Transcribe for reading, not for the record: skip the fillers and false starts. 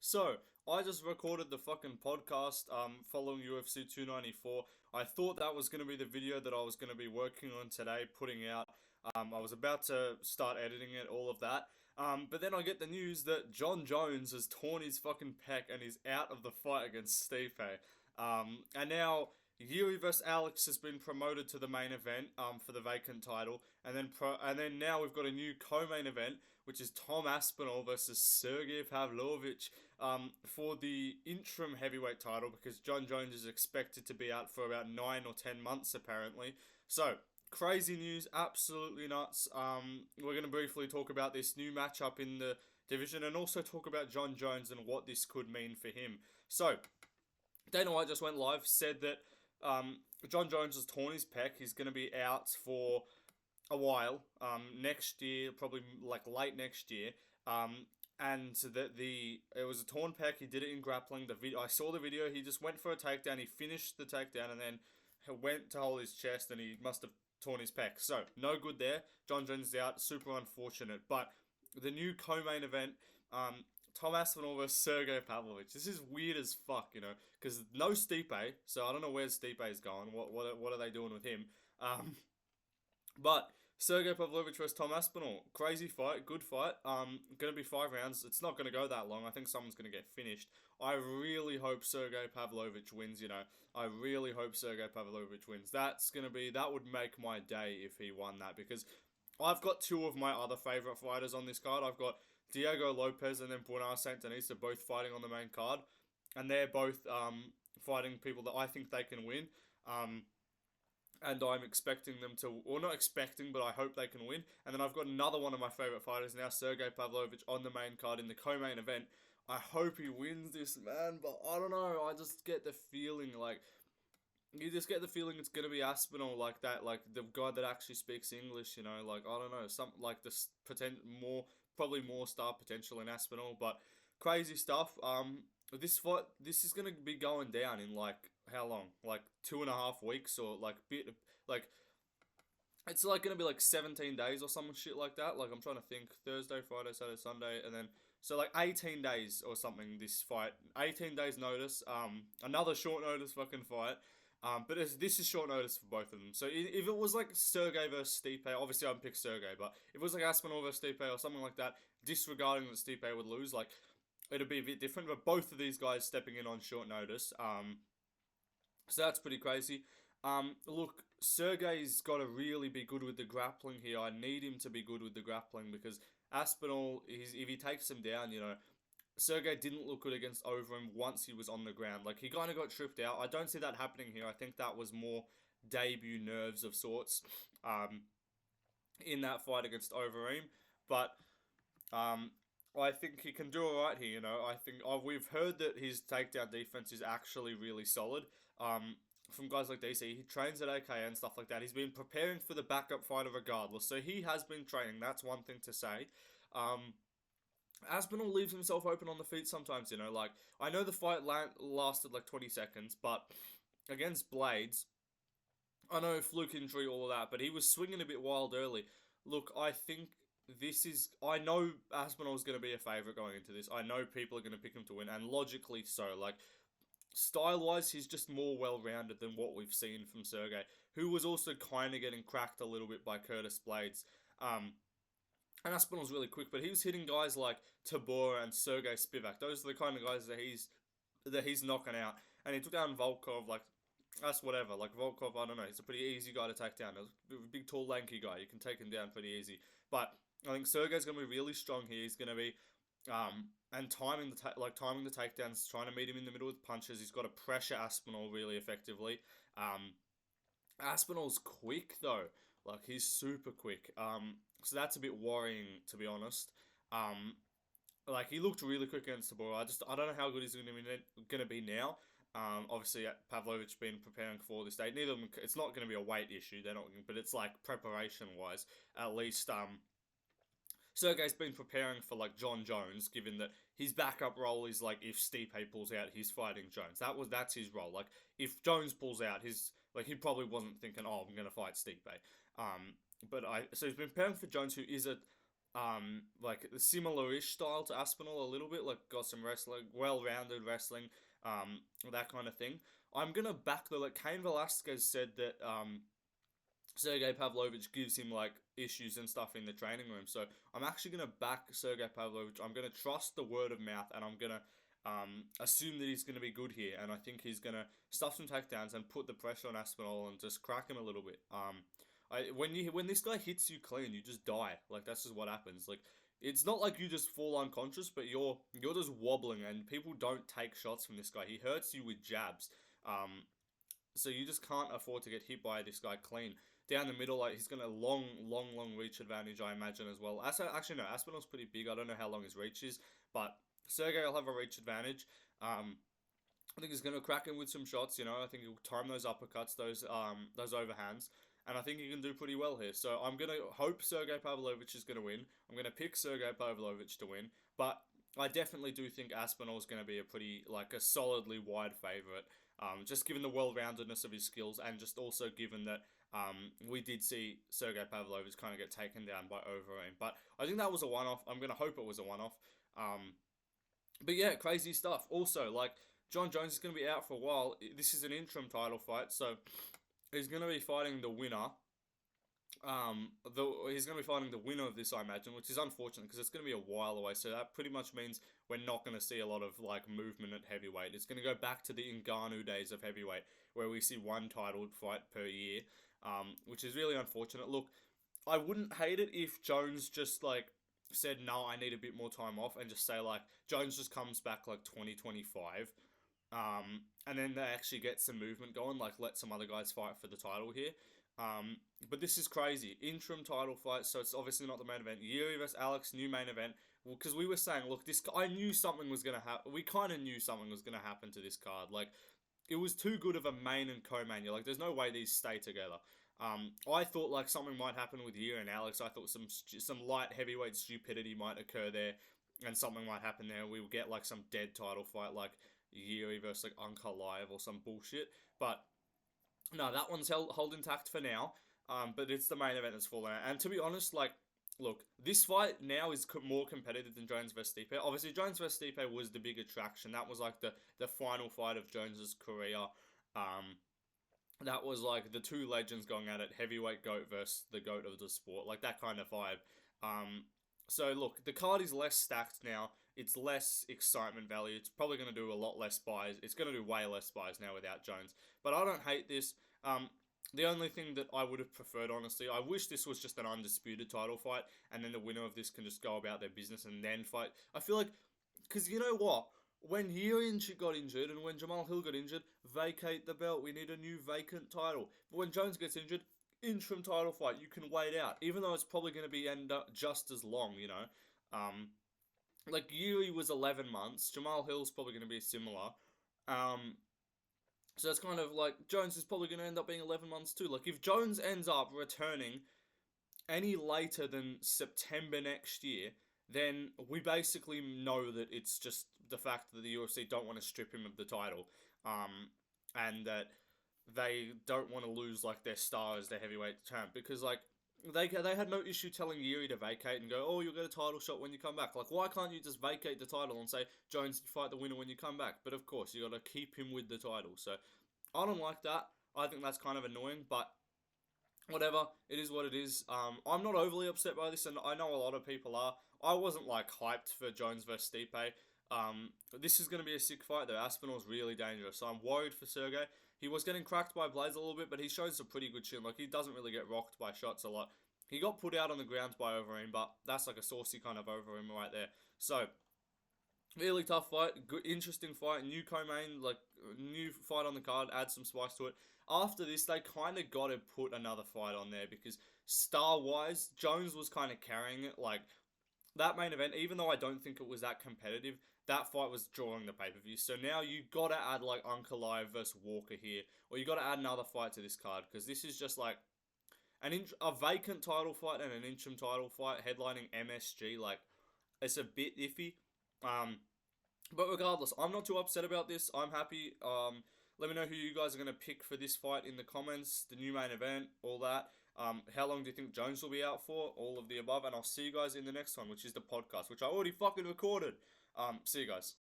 So, I just recorded the fucking podcast following UFC 294. I thought that was going to be the video that I was going to be working on today, putting out. I was about to start editing it, all of that. But then I get the news that Jon Jones has torn his fucking pec and is out of the fight against Stipe. And now Yuri vs Alex has been promoted to the main event for the vacant title, and then now we've got a new co-main event, which is Tom Aspinall versus Sergei Pavlovich for the interim heavyweight title, because Jon Jones is expected to be out for about 9 or 10 months apparently. So crazy news, absolutely nuts. We're going to briefly talk about this new matchup in the division and also talk about Jon Jones and what this could mean for him. So Dana White just went live, said that Jon Jones has torn his pec. He's going to be out for a while, next year, probably like late next year. And that it was a torn pec. He did it in grappling. I saw the video. He just went for a takedown. He finished the takedown and then went to hold his chest, and he must have torn his pec. So no good there. Jon Jones is out. Super unfortunate. But the new co-main event, Tom Aspinall versus Sergei Pavlovich. This is weird as fuck, because no Stipe, so I don't know where Stipe is going. What are they doing with him? But Sergei Pavlovich versus Tom Aspinall, crazy fight, good fight. Gonna be 5 rounds. It's not gonna go that long. I think someone's gonna get finished. I really hope Sergei Pavlovich wins. I really hope Sergei Pavlovich wins. That would make my day if he won that, because I've got two of my other favorite fighters on this card. I've got Diego Lopez and then Bernard St. Denis are both fighting on the main card, and they're both fighting people that I think they can win. And I'm expecting them to, or not expecting, but I hope they can win. And then I've got another one of my favourite fighters now, Sergei Pavlovich, on the main card in the co-main event. I hope he wins this, man, but I don't know. I just get the feeling you just get the feeling it's gonna be Aspinall, like that, like the guy that actually speaks English. Like I don't know, some like this probably more star potential in Aspinall, but crazy stuff. This fight, this is gonna be going down in like how long? Like 2.5 weeks, or like it's like gonna be like 17 days or some shit like that. Like I'm trying to think, Thursday, Friday, Saturday, Sunday, and then so like 18 days or something. This fight, 18 days notice. Another short notice fucking fight. But this is short notice for both of them. So if it was like Sergei versus Stipe, obviously I'd pick Sergei, but if it was like Aspinall versus Stipe or something like that, disregarding that Stipe would lose, like it'd be a bit different. But both of these guys stepping in on short notice, so that's pretty crazy. Look, Sergei's got to really be good with the grappling here. I need him to be good with the grappling, because Aspinall, if he takes him down, Sergei didn't look good against Overeem once he was on the ground. Like, he kind of got tripped out. I don't see that happening here. I think that was more debut nerves of sorts in that fight against Overeem. But I think he can do alright here, I think we've heard that his takedown defense is actually really solid. From guys like DC, he trains at AKA and stuff like that. He's been preparing for the backup fighter regardless. So he has been training. That's one thing to say. Aspinall leaves himself open on the feet sometimes, like, I know the fight lasted like 20 seconds, but against Blades, I know fluke injury, all of that, but he was swinging a bit wild early. Look, I know Aspinall's going to be a favourite going into this. I know people are going to pick him to win, and logically so. Like, style-wise, he's just more well-rounded than what we've seen from Sergei, who was also kind of getting cracked a little bit by Curtis Blades. And Aspinall's really quick, but he was hitting guys like Tabora and Sergei Spivak. Those are the kind of guys that he's knocking out. And he took down Volkov, like, that's whatever. Like, Volkov, I don't know, he's a pretty easy guy to take down. A big, tall, lanky guy. You can take him down pretty easy. But I think Sergei's going to be really strong here. He's going to be, and timing the takedowns, trying to meet him in the middle with punches. He's got to pressure Aspinall really effectively. Aspinall's quick, though. Like, he's super quick. So that's a bit worrying, to be honest. Like, he looked really quick against Tabora. I don't know how good he's going to be now. Obviously, Pavlovich been preparing for this day. Neither of them. It's not going to be a weight issue. They're not, but it's like preparation wise. At least, Sergei's been preparing for like Jon Jones, given that his backup role is like if Stipe pulls out, he's fighting Jones. That's his role. Like, if Jones pulls out, he probably wasn't thinking, oh, I'm going to fight Stipe. So he's been preparing for Jones, who is like similar-ish style to Aspinall a little bit, like got some wrestling, well-rounded wrestling, that kind of thing. I'm gonna back the like Cain Velasquez said that Sergei Pavlovich gives him like issues and stuff in the training room. So I'm actually gonna back Sergei Pavlovich. I'm gonna trust the word of mouth, and I'm gonna assume that he's gonna be good here. And I think he's gonna stuff some takedowns and put the pressure on Aspinall and just crack him a little bit. When this guy hits you clean, you just die. Like that's just what happens. Like it's not like you just fall unconscious, but you're just wobbling, and people don't take shots from this guy. He hurts you with jabs. So you just can't afford to get hit by this guy clean. Down the middle, like he's got a long reach advantage, I imagine, as well. Actually, no, Aspinall's pretty big. I don't know how long his reach is, but Sergey will have a reach advantage. I think he's gonna crack him with some shots. You know, I think he'll time those uppercuts, those overhands, and I think he can do pretty well here. So I'm gonna hope Sergei Pavlovich is gonna win. I'm gonna pick Sergei Pavlovich to win, but I definitely do think Aspinall's gonna be a solidly wide favorite. Just given the well-roundedness of his skills, and just also given that we did see Sergei Pavlovich kind of get taken down by Overeem. But I think that was a one-off. I'm going to hope it was a one-off. But yeah, crazy stuff. Also, like, Jon Jones is going to be out for a while. This is an interim title fight, so he's going to be fighting the winner. He's going to be fighting the winner of this, I imagine, which is unfortunate because it's going to be a while away. So that pretty much means we're not going to see a lot of like movement at heavyweight. It's going to go back to the Ngannou days of heavyweight, where we see one title fight per year, which is really unfortunate. Look, I wouldn't hate it if Jones just like said, no, I need a bit more time off, and just say like Jones just comes back like 2025. And then they actually get some movement going, like let some other guys fight for the title here. But this is crazy. Interim title fight, so it's obviously not the main event. Yuri vs Alex, new main event. Well, because we were saying, look, I knew something was gonna happen. We kind of knew something was gonna happen to this card. Like, it was too good of a main and co-main. You're like, there's no way these stay together. I thought like something might happen with Yuri and Alex. I thought some light heavyweight stupidity might occur there, and something might happen there. We would get like some dead title fight, like Yuri versus like Ankalaev or some bullshit. But no, that one's held intact for now. But it's the main event that's fallen out. And to be honest, like, look, this fight now is more competitive than Jones vs Stipe. Obviously, Jones vs Stipe was the big attraction. That was like the final fight of Jones's career. That was like the two legends going at it, heavyweight GOAT versus the GOAT of the sport, like that kind of vibe. So look, the card is less stacked now. It's less excitement value. It's probably going to do a lot less buys. It's going to do way less buys now without Jones. But I don't hate this. The only thing that I would have preferred, honestly, I wish this was just an undisputed title fight, and then the winner of this can just go about their business and then fight. I feel like, because you know what? When Yuri got injured and when Jamal Hill got injured, vacate the belt. We need a new vacant title. But when Jones gets injured, interim title fight. You can wait out, even though it's probably going to end up just as long, you know. Like Yuri was 11 months. Jamal Hill's probably going to be similar. So it's kind of like Jones is probably going to end up being 11 months too. Like if Jones ends up returning any later than September next year, then we basically know that it's just the fact that the UFC don't want to strip him of the title, and that they don't want to lose like their star as their heavyweight champ, because like they had no issue telling Yuri to vacate and go, oh, you'll get a title shot when you come back. Like, why can't you just vacate the title and say, Jones, you fight the winner when you come back? But of course, you got to keep him with the title. So I don't like that. I think that's kind of annoying, but whatever, it is what it is. I'm not overly upset by this, and I know a lot of people are. I wasn't like hyped for Jones vs Stipe. This is going to be a sick fight though. Aspinall's really dangerous, so I'm worried for Sergey. He was getting cracked by Blaze a little bit, but he shows a pretty good chin. Like, he doesn't really get rocked by shots a lot. He got put out on the ground by Overeem, but that's like a saucy kind of Overeem right there. So, really tough fight, good, interesting fight, new co-main, like, new fight on the card, add some spice to it. After this, they kind of got to put another fight on there, because star-wise, Jones was kind of carrying it. Like, that main event, even though I don't think it was that competitive, that fight was drawing the pay-per-view. So now you got to add like Ankalaev versus Walker here, or you got to add another fight to this card, because this is just like a vacant title fight and an interim title fight headlining MSG. Like, it's a bit iffy. But regardless, I'm not too upset about this. I'm happy. Let me know who you guys are going to pick for this fight in the comments, the new main event, all that. How long do you think Jones will be out for? All of the above, and I'll see you guys in the next one, which is the podcast, which I already fucking recorded. See you guys.